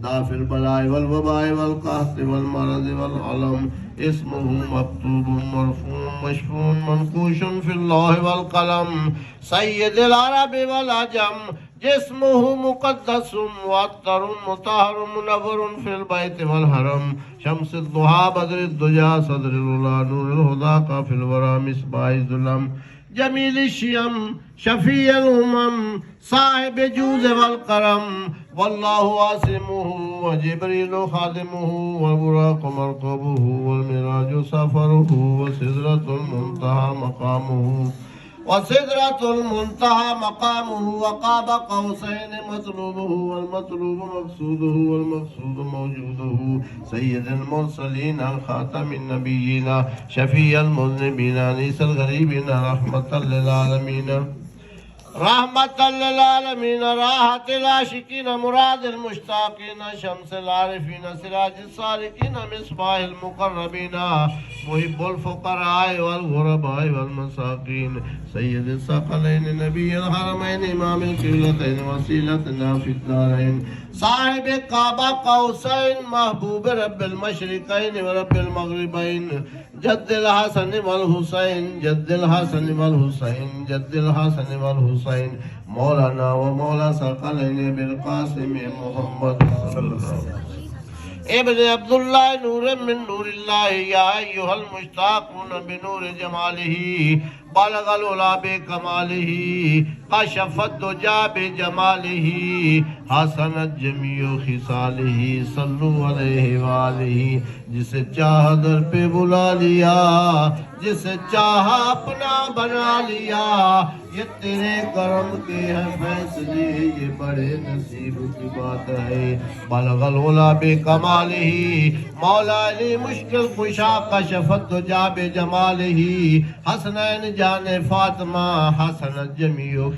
दाफिल बलाए वल वबाए वल कहत वल मरद वल अलम इस्मुहु मक्तूबुन मरफून मशफून मनकूशुन फिल लौह वल कलम सय्यदुल अरब वल अजम जिस्मुहु मुक़द्दसुन व अत्तरुन मुतहहरुन मुनव्वरुन फिल बैत वल हरम शम्सुद दुहा बद्रुद दुजा सदरुल उला नूरुल हुदा काफिल वरा मिसबाह जुलम जमील शियम शफीअल उमम साहिब जूद वल करम वल्लाहु आसिमुहु व जिब्रीलु खादिमुहु व बुराक मरकबुहु वल मिराजु सफरुहु व सिदरतुल मुंतहा मकामुहु वसिदरतुल मुंतहा मकामुहु व क़ाब क़ौसैन मतलूबुहु वल मतलूबु मक़सूदुहु वल मक़सूदु मौजूदुहु सय्यदुल मुरसलीन अल ख़ातमिन नबिय्यीन शफ़ीअल मुज़निबीन अनीसल गरीबीन रहमतल लिल आलमीन रहमतल लिल आलमीन राहतिल आशिकीन मुरादिल मुश्ताकीन शम्सिल आरिफीन सिराजिस सालिकीन मिसबाहिल मुक़र्रबीन मुहिब्बुल फ़ुक़राए वल गुरबाए वल मसाकीन सय्यदिस सकलैन नबिय्यिल हरमैन इमामिल क़िबलतैन वसीलतना फिद दारैन साहिब काबा कौसैन महबूब रब्बिल मशरिक़ैन व रब्बिल मग़रिबैन जद्दिल हसन वल हुसैन जद्दिल हसन वल हुसैन जद्दिल हसन वल हुसैन मौलाना व मौला सकलैन बिल क़ासिम मुहम्मद सल्लल्लाहु अलैहि वसल्लम इब्न अब्दुल्लाह नूर मिन नूरिल्लाह या अय्युहल मुश्ताक़ून बिनूर जमालिही बलगल उला बे कमालिही कशफत दुजा बे जमालिही हसनत जमीउ खिसालिही सल्लु अलैहि वालिही जिसे चाह दर पे बुला लिया जिसे चाह अपना बना लिया ये तेरे करम के हैं फैसले ये बड़े नसीब की बात है बलगल उला बे कमालिही मौला अली मुश्किल कुशा कशफत दुजा बे जमालिही हसनैन जाने फातिमा हसनत जमीउ